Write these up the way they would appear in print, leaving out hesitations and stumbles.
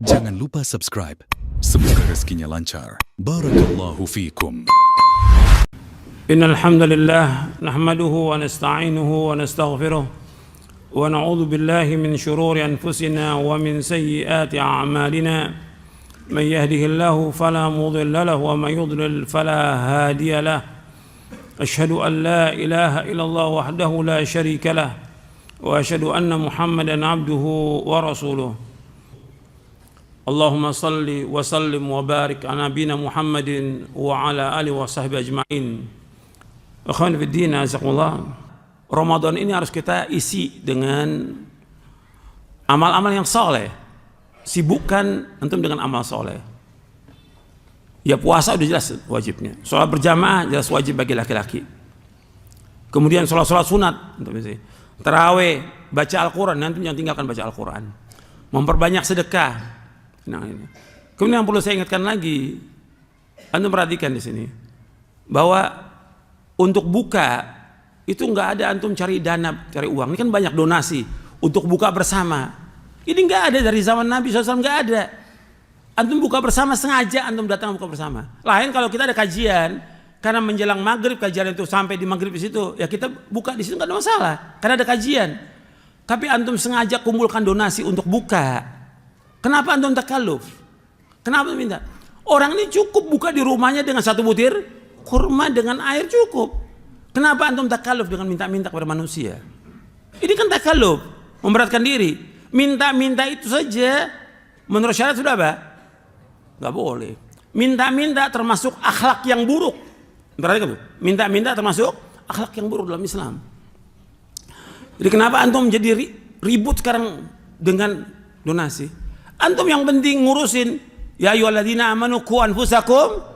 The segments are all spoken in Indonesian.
Jangan lupa subscribe. Semoga rezekinya lancar. Barakallahu fiikum. Innal hamdalillah nahmaduhu wa nasta'inuhu wa nastaghfiruh wa na'udzu billahi min shururi anfusina wa min sayyiati a'malina. Man yahdihillahu fala mudilla lahu wa man yudlil fala hadiya lahu. Ashhadu an la ilaha illallah wahdahu la syarika lah wa ashhadu anna Muhammadan abduhu wa rasuluh. Allahumma salli wa sallim wa barik ala nabiyina Muhammadin wa ala alihi wa sahbihi ajma'in. Akhwan fi din, azakumullah. Ramadan ini harus kita isi dengan amal-amal yang soleh. Sibukkan antum dengan amal soleh. Ya, puasa udah jelas wajibnya. Sholat berjamaah jelas wajib bagi laki-laki. Kemudian sholat-sholat sunat, tarawih, baca Al-Quran, nanti jangan tinggalkan baca Al-Quran. Memperbanyak sedekah. Nah, ini. Kemudian yang perlu saya ingatkan lagi, antum perhatikan di sini bahwa untuk buka itu nggak ada antum cari dana, cari uang. Ini kan banyak donasi untuk buka bersama. Ini nggak ada dari zaman Nabi SAW, nggak ada. Antum buka bersama sengaja, antum datang buka bersama. Lain kalau kita ada kajian, karena menjelang maghrib kajian itu sampai di maghrib di situ, ya kita buka di situ nggak ada masalah, karena ada kajian. Tapi antum sengaja kumpulkan donasi untuk buka. Kenapa antum takalluf? Kenapa minta? Orang ini cukup buka di rumahnya dengan satu butir kurma dengan air cukup. Kenapa antum takalluf dengan minta-minta kepada manusia? Ini kan takalluf, memberatkan diri. Minta-minta itu saja menurut syariat sudah apa? Gak boleh. Minta-minta termasuk akhlak yang buruk. Minta-minta termasuk akhlak yang buruk dalam Islam. Jadi kenapa antum jadi ribut sekarang dengan donasi? Antum yang penting ngurusin ya ayyuhalladzina amanu qu anfusakum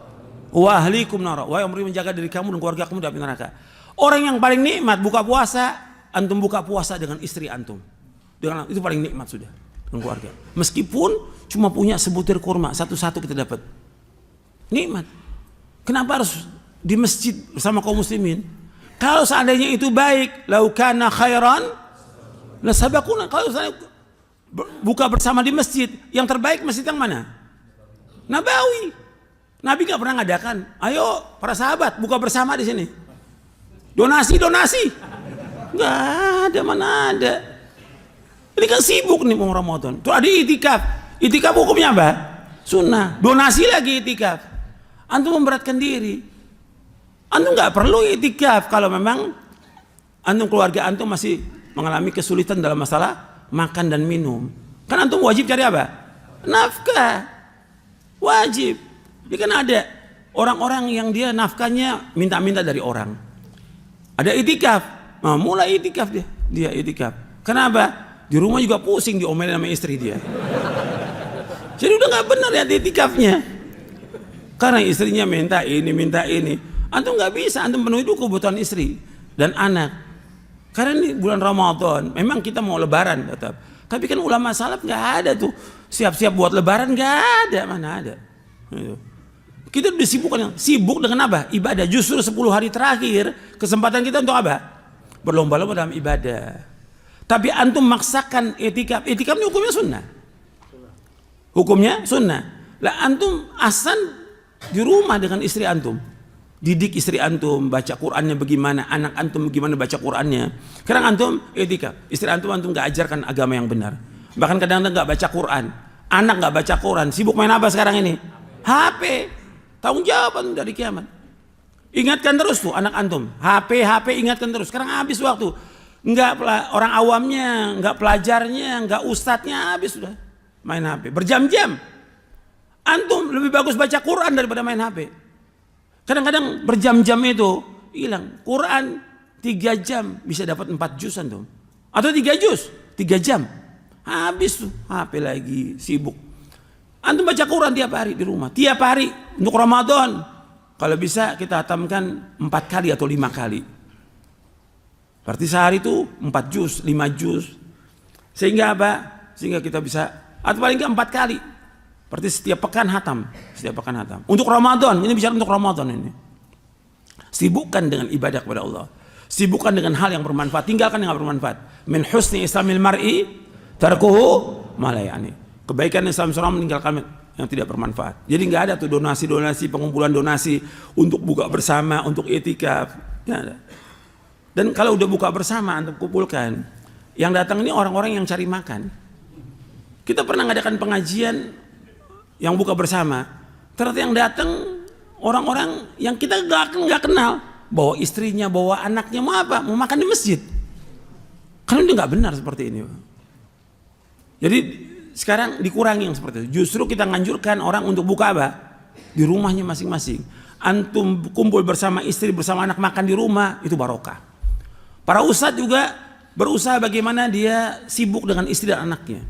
wa ahlikum nar. Wahai yang menjaga diri kamu dan keluarga kamu dari neraka. Orang yang paling nikmat buka puasa, antum buka puasa dengan istri antum. Dengan itu paling nikmat sudah dengan keluarga. Meskipun cuma punya sebutir kurma, satu-satu kita dapat. Nikmat. Kenapa harus di masjid bersama kaum muslimin? Kalau seandainya itu baik, lau kana khairan la sabaquna. Kalau seandainya buka bersama di masjid, yang terbaik masjid yang mana? Nabawi. Nabi nggak pernah ngadakan, ayo para sahabat buka bersama di sini. Donasi, nggak ada, mana ada. Ini kan sibuk nih mau Ramadan. Tuh ada itikaf. Itikaf hukumnya apa? Sunnah. Donasi lagi itikaf. Antum memberatkan diri. Antum nggak perlu itikaf kalau memang antum keluarga antum masih mengalami kesulitan dalam masalah makan dan minum. Kan antum wajib cari apa? Nafkah. Wajib. Ya kan ada orang-orang yang dia nafkahnya minta-minta dari orang. Ada itikaf. Nah, mulai itikaf dia itikaf. Kenapa? Di rumah juga pusing diomelin sama istri dia. Jadi udah nggak benar ya itikafnya. Karena istrinya minta ini. Antum nggak bisa, antum penuhi dulu kebutuhan istri dan anak. Karena ini bulan Ramadan, memang kita mau lebaran tetap. Tapi kan ulama salaf nggak ada tuh siap-siap buat lebaran, nggak ada, mana ada. Kita udah sibuk dengan apa? Ibadah. Justru 10 hari terakhir kesempatan kita untuk apa? Berlomba-lomba dalam ibadah. Tapi antum maksakan itikaf. Itikaf ini hukumnya sunnah. Hukumnya sunnah. Lah antum asan di rumah dengan istri antum. Didik istri antum, baca Qur'annya bagaimana, anak antum bagaimana baca Qur'annya. Sekarang antum itikaf, istri antum nggak ajarkan agama yang benar. Bahkan kadang-kadang nggak baca Qur'an, anak nggak baca Qur'an, sibuk main apa sekarang ini? HP. Tanggung jawab antum dari kiamat. Ingatkan terus tuh anak antum, HP ingatkan terus. Sekarang habis waktu. Nggak orang awamnya, nggak pelajarnya, nggak ustadznya, habis sudah main HP berjam-jam. Antum lebih bagus baca Qur'an daripada main HP. Kadang-kadang berjam-jam itu hilang. Quran 3 jam bisa dapat 4 juz antum. Atau 3 juz, 3 jam. Habis tuh, HP lagi sibuk. Antum baca Quran tiap hari di rumah. Tiap hari untuk Ramadan. Kalau bisa kita hatamkan 4 kali atau 5 kali. Berarti sehari itu 4 juz, 5 juz. Sehingga apa? Sehingga kita bisa, atau paling nggak 4 kali. Berarti setiap pekan hatam. Untuk Ramadan, ini bicara untuk Ramadan ini. Sibukkan dengan ibadah kepada Allah. Sibukkan dengan hal yang bermanfaat, tinggalkan yang nggak bermanfaat. Min husni islamil mar'i tarkuhu ma la ya'ni. Kebaikan Islam surah meninggalkan yang tidak bermanfaat. Jadi nggak ada tuh donasi-donasi, pengumpulan donasi untuk buka bersama, untuk etikaf. Nggak ada. Dan kalau udah buka bersama, antum kumpulkan. Yang datang ini orang-orang yang cari makan. Kita pernah ngadakan pengajian yang buka bersama. Ternyata yang datang orang-orang yang kita nggak kenal. Bawa istrinya, bawa anaknya, mau apa? Mau makan di masjid. Kan itu nggak benar seperti ini. Jadi sekarang dikurangi yang seperti itu. Justru kita nganjurkan orang untuk buka apa? Di rumahnya masing-masing. Antum kumpul bersama istri, bersama anak makan di rumah, itu barokah. Para ustadz juga berusaha bagaimana dia sibuk dengan istri dan anaknya.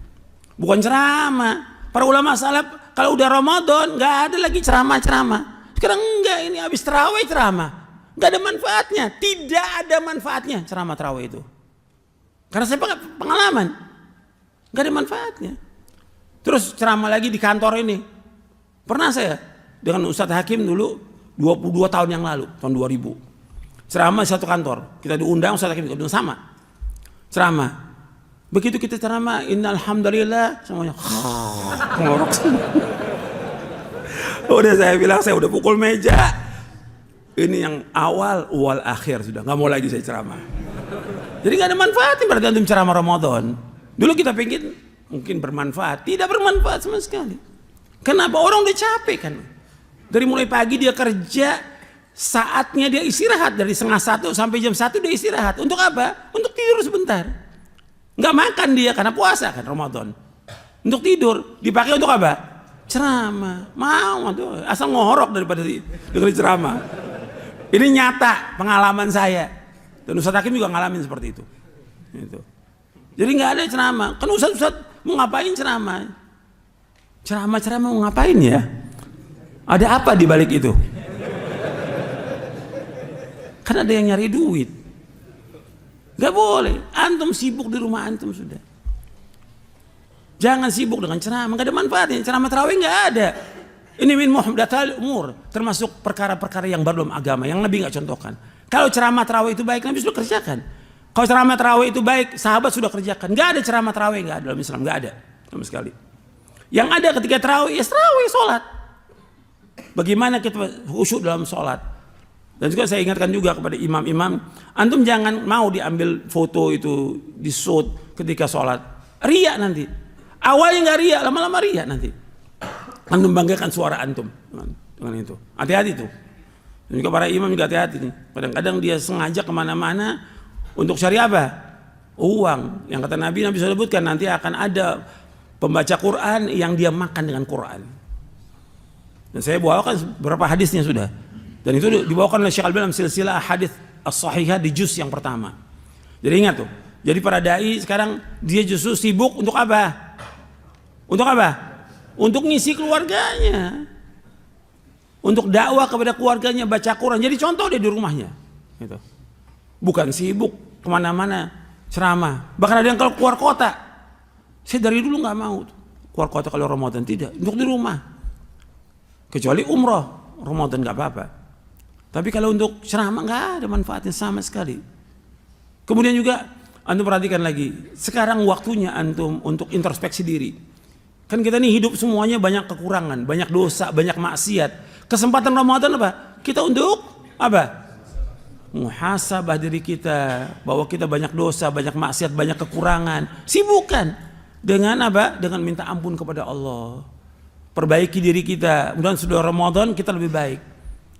Bukan ceramah. Para ulama salaf kalau udah Ramadan nggak ada lagi ceramah-ceramah. Sekarang enggak, ini habis tarawih ceramah. Nggak ada manfaatnya. Tidak ada manfaatnya ceramah tarawih itu. Karena saya pengalaman. Nggak ada manfaatnya. Terus ceramah lagi di kantor ini. Pernah saya dengan Ustadz Hakim dulu 22 tahun yang lalu, tahun 2000. Ceramah di satu kantor. Kita diundang, Ustadz Hakim diundang sama. Ceramah. Begitu kita ceramah, innalhamdulillah, semuanya ngorok semua. Udah saya bilang, saya udah pukul meja. Ini yang awal, wal akhir sudah. Nggak mau lagi saya ceramah. Jadi nggak ada manfaatnya berarti antum ceramah Ramadan. Dulu kita pengen mungkin bermanfaat, tidak bermanfaat sama sekali. Kenapa? Orang udah capek kan. Dari mulai pagi dia kerja, saatnya dia istirahat dari 12:30 sampai jam 1 dia istirahat. Untuk apa? Untuk tidur sebentar. Nggak makan dia karena puasa kan Ramadan. Untuk tidur, dipakai untuk apa? Ceramah. Mau tuh, asal ngorok daripada dengerin ceramah. Ini nyata pengalaman saya. Dan Ustadz Hakim juga ngalamin seperti itu. Gitu. Jadi nggak ada ceramah. Kan Ustadz mau ngapain ceramah? Ceramah mau ngapain ya? Ada apa di balik itu? Kan ada yang nyari duit. Gak boleh. Antum sibuk di rumah antum sudah. Jangan sibuk dengan ceramah. Gak ada manfaatnya. Ceramah tarawih gak ada. Ini min muhdatsatil umur. Termasuk perkara-perkara yang baru dalam agama. Yang Nabi gak contohkan. Kalau ceramah tarawih itu baik, Nabi sudah kerjakan. Kalau ceramah tarawih itu baik, sahabat sudah kerjakan. Gak ada ceramah tarawih, gak ada dalam Islam. Gak ada sama sekali. Yang ada ketika tarawih, ya tarawih, sholat. Bagaimana kita khusyuk dalam sholat. Dan juga saya ingatkan juga kepada imam-imam, antum jangan mau diambil foto itu, di shoot ketika sholat. Riya nanti. Awalnya nggak riya, lama-lama riya nanti. Antum banggakan suara antum dengan itu. Hati-hati tuh. Dan juga para imam juga hati-hati nih. Kadang-kadang dia sengaja kemana-mana untuk cari apa? Uang. Yang kata Nabi sudah sebutkan nanti akan ada pembaca Quran yang dia makan dengan Quran. Dan saya bawakan beberapa hadisnya sudah. Dan itu dibawakan oleh Syekh Al-Albani dalam silsilah hadis as-sahihah di juz yang pertama. Jadi ingat tuh. Jadi para dai sekarang dia justru sibuk untuk apa? Untuk apa? Untuk ngisi keluarganya. Untuk dakwah kepada keluarganya, baca Quran. Jadi contoh dia di rumahnya. Gitu. Bukan sibuk kemana-mana ceramah. Bahkan ada yang kalau keluar kota. Saya dari dulu nggak mau keluar kota kalau Ramadan, tidak. Untuk di rumah. Kecuali umroh, Ramadan nggak apa-apa. Tapi kalau untuk ceramah nggak ada manfaatnya sama sekali. Kemudian juga antum perhatikan lagi. Sekarang waktunya antum untuk introspeksi diri. Kan kita nih hidup semuanya banyak kekurangan, banyak dosa, banyak maksiat. Kesempatan Ramadan apa? Kita untuk apa? Muhasabah diri kita, bahwa kita banyak dosa, banyak maksiat, banyak kekurangan. Sibukkan dengan apa? Dengan minta ampun kepada Allah. Perbaiki diri kita. Mudah-mudahan sudah Ramadan kita lebih baik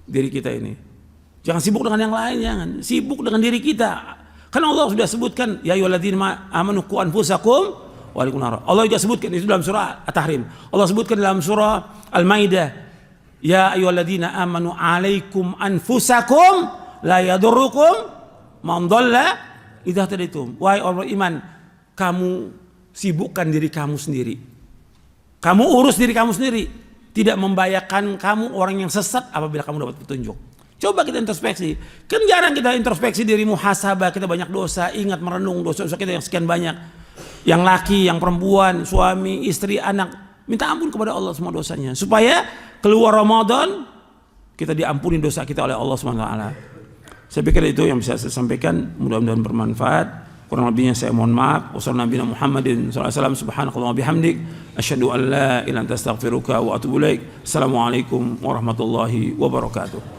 diri kita ini. Jangan sibuk dengan yang lain, jangan. Sibuk dengan diri kita. Karena Allah sudah sebutkan, ya ayyuhalladzina amanu qu anfusakum wa ahlikum nar. Allah juga sebutkan itu dalam surah At-Tahrim. Allah sebutkan dalam surah Al-Maidah, ya ayyuhalladzina amanu alaikum anfusakum la yadurrukum man dhalla idza tadaitum. Wahai orang beriman, kamu sibukkan diri kamu sendiri. Kamu urus diri kamu sendiri. Tidak membahayakan kamu orang yang sesat apabila kamu dapat petunjuk. Coba kita introspeksi. Kan jarang kita introspeksi diri, muhasabah, kita banyak dosa, ingat merenung dosa-dosa kita yang sekian banyak. Yang laki, yang perempuan, suami, istri, anak, minta ampun kepada Allah semua dosanya supaya keluar Ramadan kita diampuni dosa kita oleh Allah SWT. Saya pikir itu yang bisa saya sampaikan, mudah-mudahan bermanfaat. Kurang lebihnya saya mohon maaf. Wassalamualaikum Muhammadin sallallahu alaihi wasallam, subhanakallah wa bihamdik, asyhadu an la ilaha illa anta astaghfiruka wa atubu ilaik. Assalamualaikum warahmatullahi wabarakatuh.